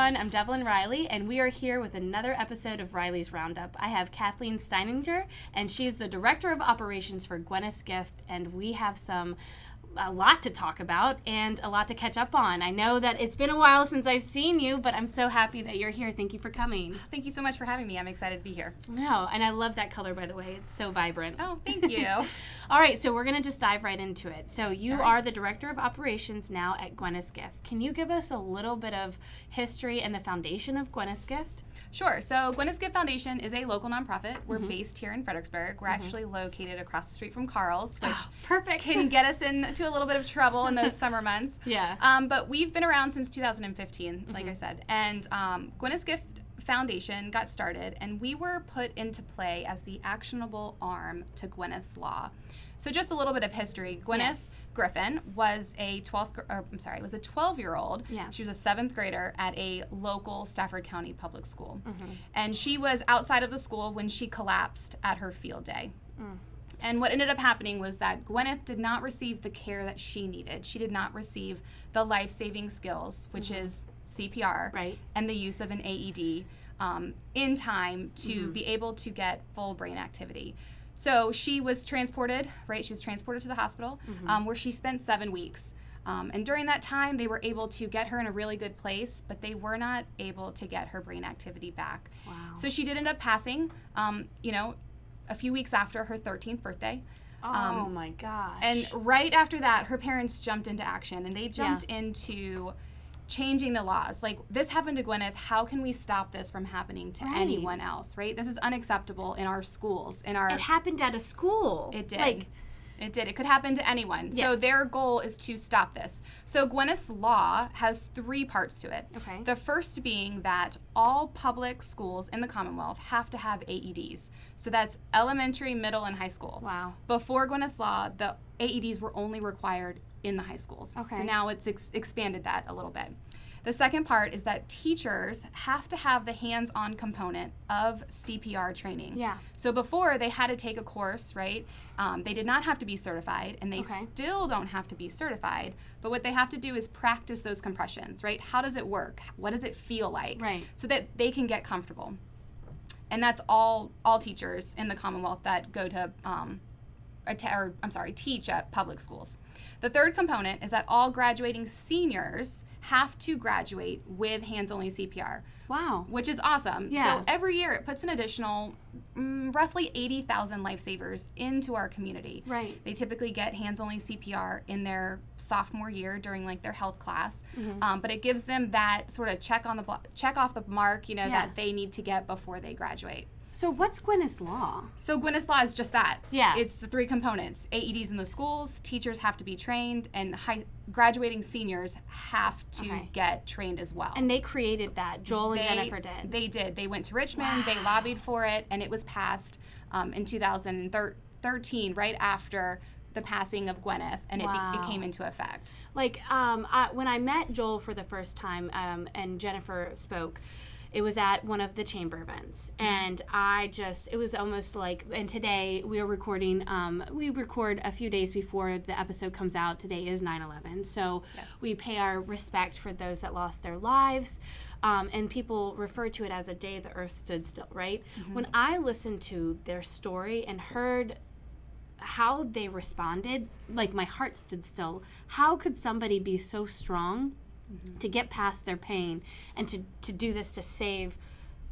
everyone. I'm Devlin Reiley, and we are here with another episode of Reiley's Roundup. I have Kathleen Steininger, and she's the Director of Operations for Gwenyth's Gift, and we have a lot to talk about and a lot to catch up on. I know that it's been a while since I've seen you, but I'm so happy that you're here. Thank you for coming. Thank you so much for having me. I'm excited to be here. No, and I love that color, by the way. It's so vibrant. Oh, thank you. All right, so we're going to just dive right into it. So you are the Director of Operations now at Gwenyth's Gift. Can you give us a little bit of history and the foundation of Gwenyth's Gift? Sure. So Gwenyth's Gift Foundation is a local nonprofit. We're based here in Fredericksburg. We're actually located across the street from Carl's, which perfect. Can get us into a little bit of trouble in those summer months. Yeah. But we've been around since 2015, like I said. And Gwenyth's Gift Foundation got started, and we were put into play as the actionable arm to Gwenyth's Law. So just a little bit of history. Gwenyth Griffin was a 12-year-old. Yeah. She was a 7th grader at a local Stafford County public school. And she was outside of the school when she collapsed at her field day. And what ended up happening was that Gwenyth did not receive the care that she needed. She did not receive the life-saving skills, which is CPR and the use of an AED in time to be able to get full brain activity. So she was transported, She was transported to the hospital where she spent 7 weeks. And during that time, they were able to get her in a really good place, but they were not able to get her brain activity back. Wow. So she did end up passing, a few weeks after her 13th birthday. Oh my gosh. And right after that, her parents jumped into action, and they jumped into changing the laws. Like, this happened to Gwenyth. How can we stop this from happening to anyone else, right? This is unacceptable in our schools. It happened at a school. It did. It did. It could happen to anyone. Yes. So their goal is to stop this. So Gwenyth's Law has 3 parts to it. Okay. The first being that all public schools in the Commonwealth have to have AEDs. So that's elementary, middle, and high school. Wow. Before Gwenyth's Law, the AEDs were only required in the high schools. Okay. So now it's expanded that a little bit. The second part is that teachers have to have the hands-on component of CPR training. Yeah. So before, they had to take a course, right? They did not have to be certified, and they still don't have to be certified. But what they have to do is practice those compressions, right? How does it work? What does it feel like? Right. So that they can get comfortable. And that's all teachers in the Commonwealth that go to teach at public schools. The third component is that all graduating seniors have to graduate with hands-only CPR. Wow. Which is awesome. Yeah. So every year it puts an additional roughly 80,000 lifesavers into our community. Right. They typically get hands-only CPR in their sophomore year during their health class. But it gives them that sort of check off the mark, that they need to get before they graduate. So what's Gwenyth's Law? So Gwenyth's Law is just that. Yeah. It's the 3 components. AEDs in the schools, teachers have to be trained, and graduating seniors have to get trained as well. And they created that. Joel and Jennifer did. They did. They went to Richmond. They lobbied for it, and it was passed in 2013, right after the passing of Gwenyth, and it came into effect. When I met Joel for the first time and Jennifer spoke, it was at one of the chamber events, and it was almost like, and today we are recording, we record a few days before the episode comes out. Today is 9/11, so we pay our respect for those that lost their lives, and people refer to it as a day the earth stood still, right? When I listened to their story and heard how they responded, my heart stood still. How could somebody be so strong to get past their pain and to do this to save?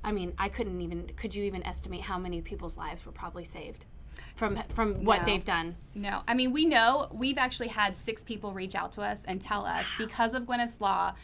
Could you even estimate how many people's lives were probably saved from what they've done? No. We know we've actually had 6 people reach out to us and tell us, because of Gwenyth's Law,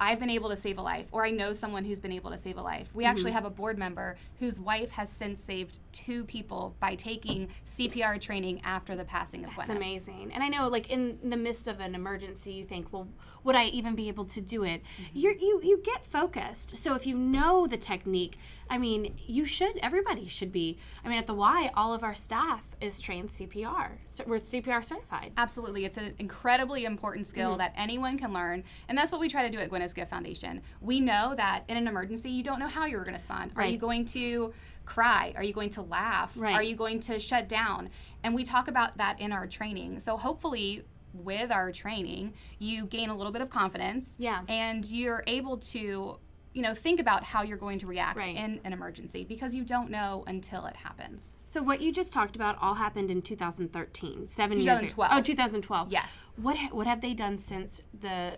I've been able to save a life, or I know someone who's been able to save a life. We actually have a board member whose wife has since saved 2 people by taking CPR training after the passing of Gwenyth. That's amazing. And I know, in the midst of an emergency, you think, well, would I even be able to do it? You get focused. So if you know the technique, everybody should be. At the Y, all of our staff is trained CPR. So we're CPR certified. Absolutely. It's an incredibly important skill that anyone can learn. And that's what we try to do at Gwenyth's Gift Foundation. We know that in an emergency, you don't know how you're going to respond. Are you going to cry? Are you going to laugh? Are you going to shut down? And we talk about that in our training. So hopefully with our training, you gain a little bit of confidence. Yeah. And you're able to think about how you're going to react Right. in an emergency, because you don't know until it happens. So what you just talked about all happened in 2013, 7 years ago. 2012. Oh, 2012. Yes. What have they done since the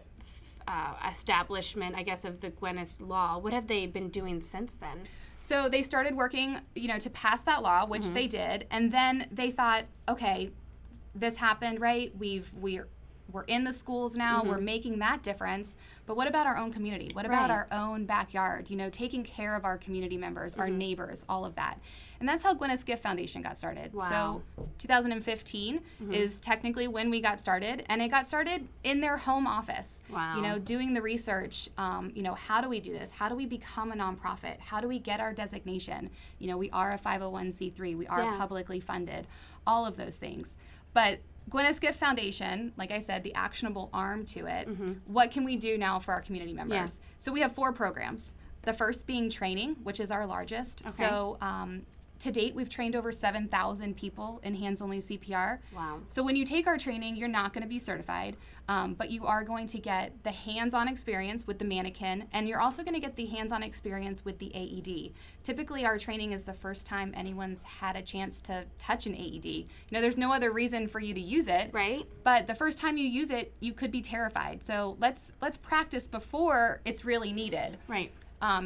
establishment, I guess, of the Gwenyth law? What have they been doing since then? So they started working, to pass that law, which they did, and then they thought, okay, this happened, right? We're in the schools now, we're making that difference, but what about our own community? What about our own backyard? Taking care of our community members, our neighbors, all of that. And that's how Gwenyth's Gift Foundation got started. Wow. So 2015 is technically when we got started, and it got started in their home office. Wow. Doing the research, how do we do this? How do we become a nonprofit? How do we get our designation? We are a 501c3, we are publicly funded, all of those things. But Gwenyth's Gift Foundation, like I said, the actionable arm to it, what can we do now for our community members? Yeah. So we have 4 programs. The first being training, which is our largest. Okay. So to date, we've trained over 7,000 people in hands-only CPR. Wow. So when you take our training, you're not going to be certified, but you are going to get the hands-on experience with the mannequin, and you're also going to get the hands-on experience with the AED. Typically, our training is the first time anyone's had a chance to touch an AED. There's no other reason for you to use it. Right. But the first time you use it, you could be terrified. So let's practice before it's really needed. Right.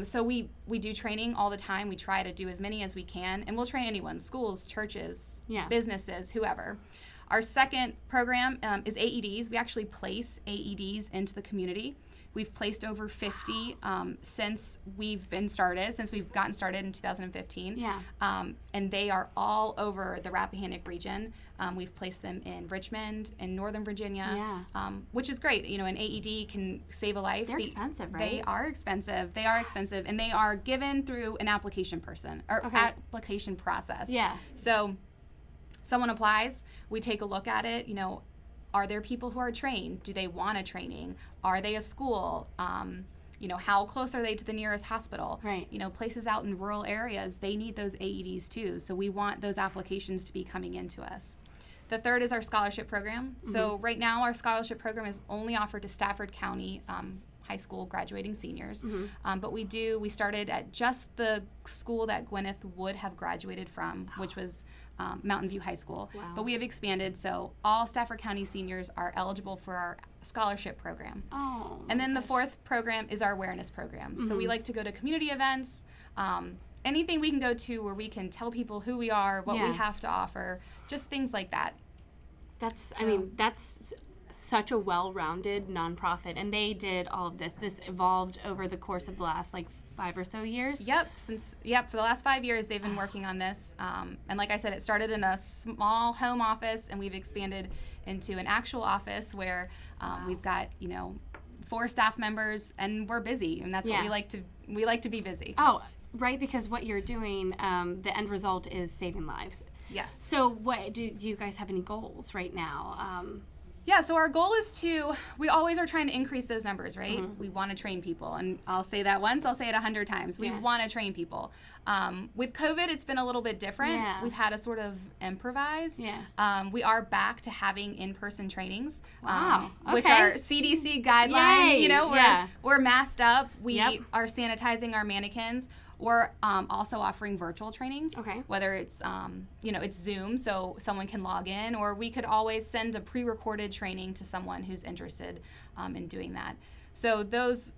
So we do training all the time. We try to do as many as we can, and we'll train anyone, schools, churches, businesses, whoever. Our second program is AEDs. We actually place AEDs into the community. We've placed over 50 since we've gotten started in 2015. Yeah. And they are all over the Rappahannock region. We've placed them in Richmond, in Northern Virginia, which is great. An AED can save a life. They're expensive, right? They are expensive. And they are given through an application application process. Yeah. So someone applies, we take a look at it, are there people who are trained? Do they want a training? Are they a school? How close are they to the nearest hospital? Right. Places out in rural areas, they need those AEDs too. So we want those applications to be coming into us. The third is our scholarship program. So right now our scholarship program is only offered to Stafford County high school graduating seniors. But we started at just the school that Gwenyth would have graduated from, which was Mountain View High School. Wow. But we have expanded, so all Stafford County seniors are eligible for our scholarship program. Oh. And then the fourth program is our awareness program. So we like to go to community events, anything we can go to where we can tell people who we are, what we have to offer, just things like that. That's such a well-rounded nonprofit, and they did all of this. This evolved over the course of the last 5 or so years. Yep, for the last 5 years they've been working on this. And like I said, it started in a small home office, and we've expanded into an actual office where we've got 4 staff members, and we're busy, and that's what we like to be busy. Oh, right, because what you're doing, the end result is saving lives. Yes. So what do you guys have any goals right now? Yeah, so our goal is we always are trying to increase those numbers, right? We want to train people, and I'll say that once, I'll say it 100 times. We want to train people. With COVID, it's been a little bit different. Yeah. We've had to sort of improvise. Yeah. We are back to having in-person trainings, Wow. which Okay. are CDC guidelines. Yay. We're masked up. We are sanitizing our mannequins. We're also offering virtual trainings, whether it's, it's Zoom, so someone can log in, or we could always send a pre-recorded training to someone who's interested in doing that. So those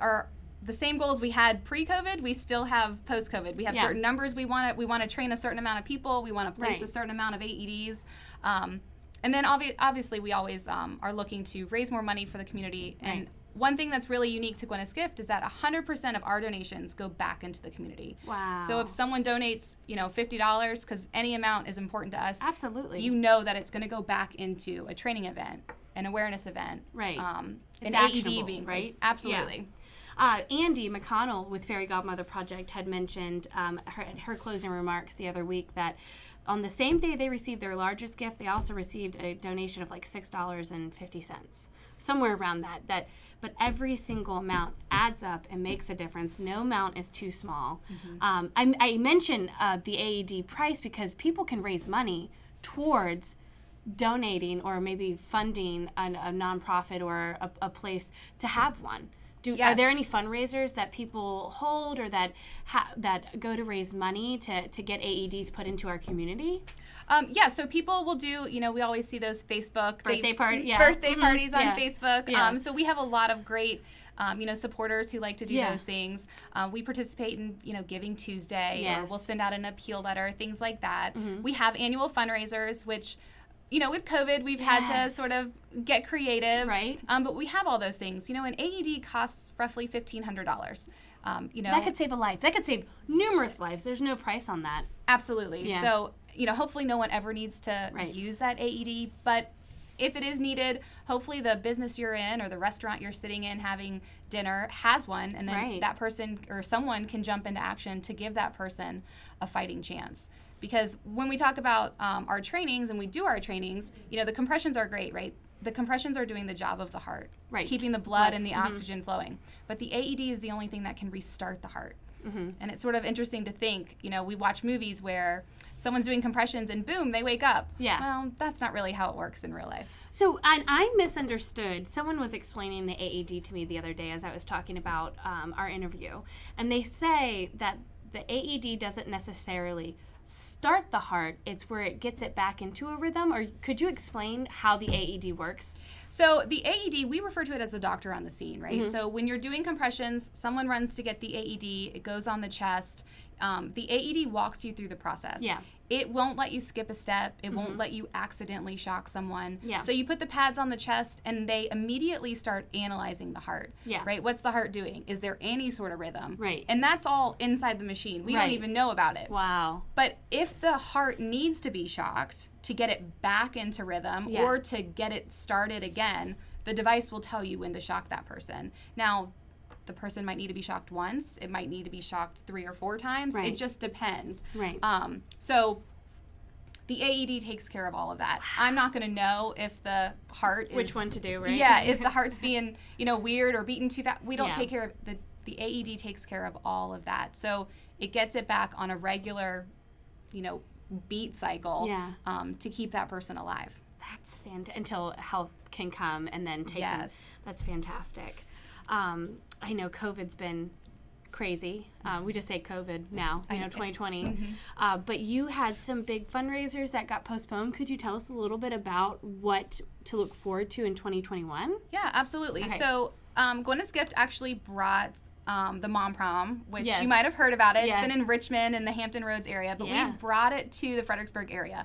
are the same goals we had pre-COVID. We still have post-COVID. We have certain numbers we want to train a certain amount of people. We want to place a certain amount of AEDs. And then obviously we always are looking to raise more money for the community. And one thing that's really unique to Gwenyth's Gift is that 100% of our donations go back into the community. Wow. So if someone donates, $50, because any amount is important to us. Absolutely. You know that it's going to go back into a training event, an awareness event. Right. It's an AED being right? placed. Absolutely. Yeah. Andy McConnell with Fairy Godmother Project had mentioned her closing remarks the other week that on the same day they received their largest gift, they also received a donation of $6.50, somewhere around that. But every single amount adds up and makes a difference. No amount is too small. I mention the AED price because people can raise money towards donating or maybe funding a nonprofit or a place to have one. Are there any fundraisers that people hold or that that go to raise money to get AEDs put into our community? So people will do, we always see those Facebook birthday parties on Facebook. Yeah. So we have a lot of great, supporters who like to do those things. We participate in, Giving Tuesday, or we'll send out an appeal letter, things like that. We have annual fundraisers, which, with COVID, we've had to sort of get creative. Right. But we have all those things. An AED costs roughly $1,500. That could save a life. That could save numerous lives. There's no price on that. Absolutely. Yeah. So, hopefully no one ever needs to use that AED. But if it is needed, hopefully the business you're in or the restaurant you're sitting in having dinner has one. And then that person or someone can jump into action to give that person a fighting chance. Because when we talk about our trainings and we do our trainings, the compressions are great, right? The compressions are doing the job of the heart, keeping the blood and the oxygen flowing. But the AED is the only thing that can restart the heart. And it's sort of interesting to think, we watch movies where someone's doing compressions and boom, they wake up. Yeah. Well, that's not really how it works in real life. So I misunderstood. Someone was explaining the AED to me the other day as I was talking about our interview. And they say that the AED doesn't necessarily start the heart, it's where it gets it back into a rhythm. Or could you explain how the AED works? So the AED, we refer to it as the doctor on the scene, right? So when you're doing compressions, someone runs to get the AED, it goes on the chest. The AED walks you through the process. Yeah. It won't let you skip a step. It won't let you accidentally shock someone. Yeah. So you put the pads on the chest and they immediately start analyzing the heart. Yeah. Right? What's the heart doing? Is there any sort of rhythm? Right. And that's all inside the machine. We don't even know about it. Wow. But if the heart needs to be shocked to get it back into rhythm or to get it started again, the device will tell you when to shock that person. Now, the person might need to be shocked once. It might need to be shocked 3 or 4 times. Right. It just depends. Right. So the AED takes care of all of that. I'm not going to know if the heart is... Which one to do, right? Yeah, if the heart's being, weird or beating too fast. We don't take care of... The AED takes care of all of that. So it gets it back on a regular, beat cycle to keep that person alive. That's fantastic. Until help can come and then take them. That's fantastic. I know COVID's been crazy. We just say COVID now, 2020. But you had some big fundraisers that got postponed. Could you tell us a little bit about what to look forward to in 2021? Yeah, absolutely. Okay. So Gwenyth's Gift actually brought the Mom Prom, which you might have heard about it. It's been in Richmond and the Hampton Roads area, but we've brought it to the Fredericksburg area,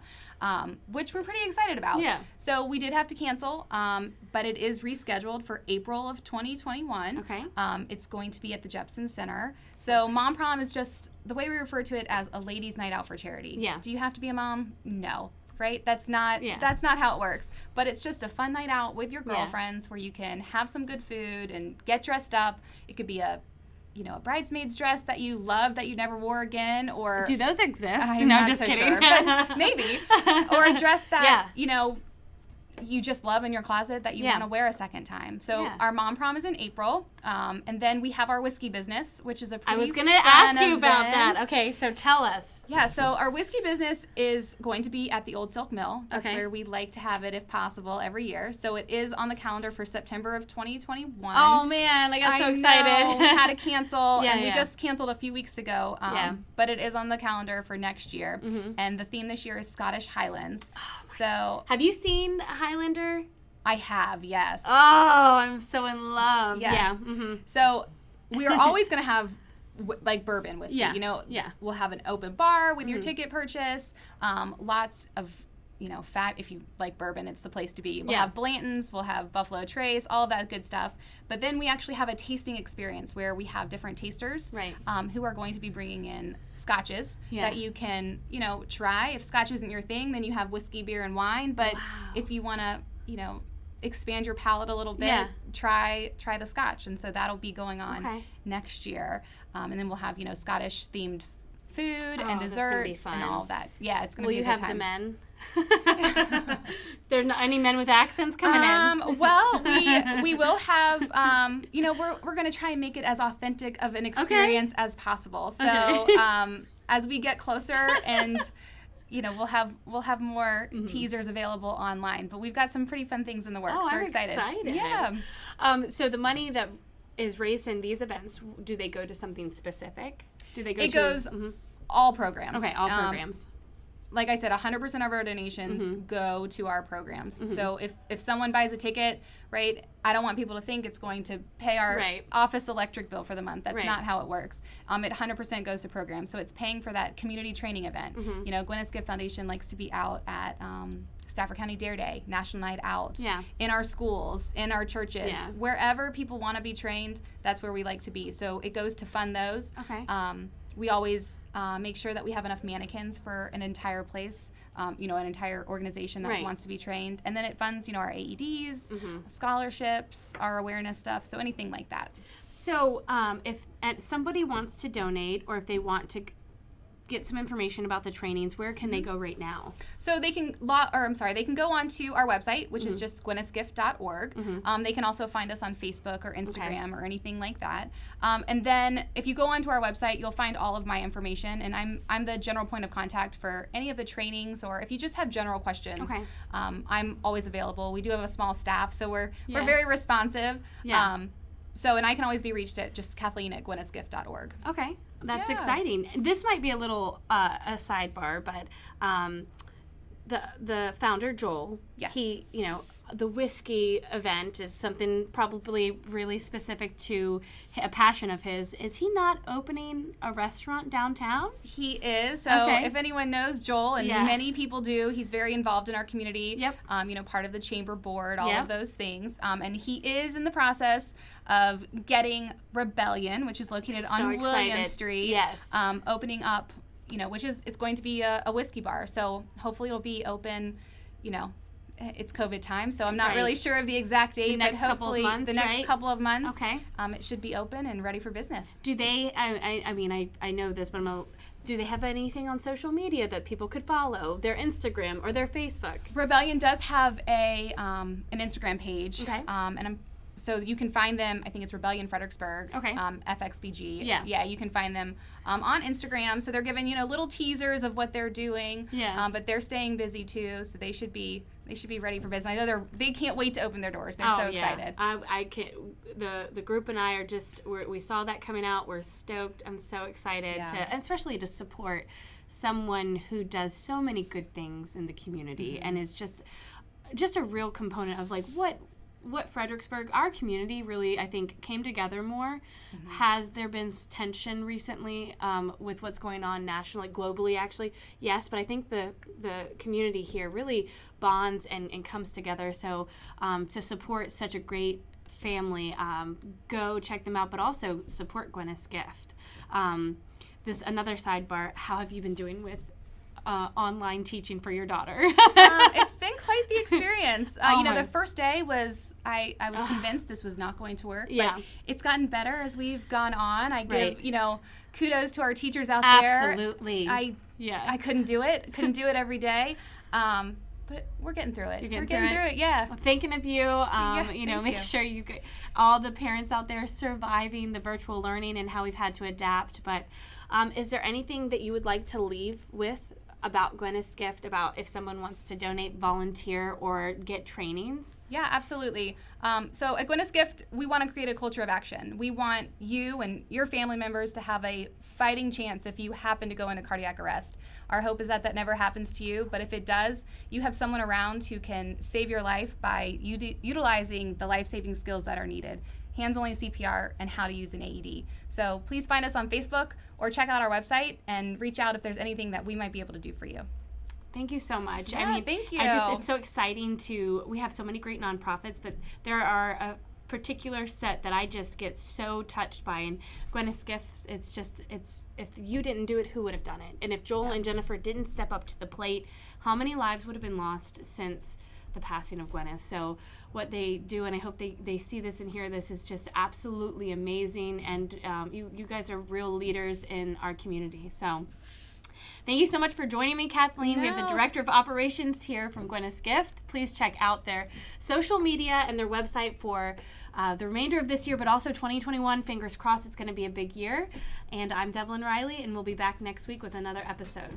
which we're pretty excited about. Yeah. So we did have to cancel, but it is rescheduled for April of 2021. Okay. It's going to be at the Jepson Center. So Mom Prom is just the way we refer to it as a ladies' night out for charity. Yeah. Do you have to be a mom? No. Right? That's not how it works. But it's just a fun night out with your girlfriends where you can have some good food and get dressed up. It could be a bridesmaid's dress that you love that you never wore again, or... Do those exist? I'm not just kidding. Sure, but maybe. Or a dress that, you just love in your closet that you want to wear a second time. So our Mom Prom is in April, and then we have our whiskey business, which is a pretty I was going to ask you about that. Okay, so tell us. Yeah, so our whiskey business is going to be at the Old Silk Mill. That's where we like to have it if possible every year. So it is on the calendar for September of 2021. Oh man, I got so excited. Know, we had to cancel, and we just canceled a few weeks ago. But it is on the calendar for next year, and the theme this year is Scottish Highlands. So have you seen Highlander? I have, yes. Oh, I'm so in love. Yes. Yeah. Mm-hmm. So we are always going to have like bourbon whiskey. We'll have an open bar with your ticket purchase. Lots of fat. If you like bourbon, it's the place to be. We'll have Blanton's, we'll have Buffalo Trace, all of that good stuff. But then we actually have a tasting experience where we have different tasters who are going to be bringing in scotches that you can, try. If scotch isn't your thing, then you have whiskey, beer, and wine. But if you want to, expand your palate a little bit, try the scotch. And so that'll be going on next year. And then we'll have, Scottish themed food and desserts and all of that. Yeah, it's going to be a good time. Will you have the men? There are not any men with accents coming in? Well, we will have, we're going to try and make it as authentic of an experience as possible. So as we get closer and... we'll have more teasers available online, but we've got some pretty fun things in the works. Oh, We're I'm excited. excited. Yeah. So the money that is raised in these events, do they go to something specific? Do they go It goes all programs. Okay, all programs. Like I said, 100% of our donations go to our programs. So if someone buys a ticket, right, I don't want people to think it's going to pay our office electric bill for the month. That's not how it works. It 100% goes to programs. So it's paying for that community training event. You know, Gwenyth's Gift Foundation likes to be out at Stafford County Dare Day, National Night Out, in our schools, in our churches, wherever people want to be trained, that's where we like to be. So it goes to fund those. Okay. We always make sure that we have enough mannequins for an entire place, you know, an entire organization that wants to be trained. And then it funds, you know, our AEDs, scholarships, our awareness stuff, so anything like that. So if somebody wants to donate, or if they want to get some information about the trainings, where can they go right now? So they can they can go onto our website, which is just gwenythsgift.org. They can also find us on Facebook or Instagram or anything like that. And then if you go onto our website, you'll find all of my information, and I'm the general point of contact for any of the trainings, or if you just have general questions. I'm always available. We do have a small staff, so we're very responsive. And I can always be reached at just Kathleen at gwenythsgift.org. Okay. That's exciting. This might be a little a sidebar, but the founder, Joel, he, you know, the whiskey event is something probably really specific to a passion of his. Is he not opening a restaurant downtown? He is. So if anyone knows Joel, and many people do, he's very involved in our community. You know, part of the chamber board, all of those things. And he is in the process of getting Rebellion, which is located on William Street, opening up, you know, it's going to be a whiskey bar. So hopefully it'll be open, you know, it's COVID time, so I'm not really sure of the exact date, but hopefully the next couple of months, it should be open and ready for business. Do they, I mean, I know this, but do they have anything on social media that people could follow? Their Instagram or their Facebook? Rebellion does have an Instagram page, so you can find them. I think it's Rebellion Fredericksburg, FXBG. Yeah, you can find them on Instagram. So they're giving, you know, little teasers of what they're doing. But they're staying busy too, so they should be ready for business. I know they can't wait to open their doors. They're so excited. I can't. The group and I are we saw that coming out. We're stoked. I'm so excited especially to support someone who does so many good things in the community and is just a real component of like what Fredericksburg, our community really, I think, came together more. Has there been tension recently with what's going on nationally, globally, actually? Yes, but I think the community here really bonds and comes together. So to support such a great family, go check them out, but also support Gwenyth's Gift. This another sidebar, how have you been doing with online teaching for your daughter? It's been quite the experience. You know, the first day was, I was convinced this was not going to work, but it's gotten better as we've gone on. I give, you know, kudos to our teachers out there. Absolutely. I couldn't do it every day. But we're getting through it. We're getting through it, Well, thinking of you, you know, make sure you get all the parents out there surviving the virtual learning and how we've had to adapt. But is there anything that you would like to leave with about Gwenyth's Gift, about if someone wants to donate, volunteer, or get trainings? Yeah, absolutely. So at Gwenyth's Gift, we want to create a culture of action. We want you and your family members to have a fighting chance if you happen to go into cardiac arrest. Our hope is that never happens to you, but if it does, you have someone around who can save your life by utilizing the life-saving skills that are needed. Hands-only CPR, and how to use an AED. So please find us on Facebook or check out our website and reach out if there's anything that we might be able to do for you. Thank you so much. Yeah, I mean, thank you. It's so exciting we have so many great nonprofits, but there are a particular set that I just get so touched by. And Gwenyth's Gifts, it's if you didn't do it, who would have done it? And if Joel and Jennifer didn't step up to the plate, how many lives would have been lost since the passing of Gwenyth? So what they do, and I hope they see this and hear this, is just absolutely amazing, and you guys are real leaders in our community. So thank you so much for joining me, Kathleen. We have the Director of Operations here from Gwenyth's Gift. Please check out their social media and their website for the remainder of this year, but also 2021. Fingers crossed it's going to be a big year. And I'm Devlin Reiley, and we'll be back next week with another episode.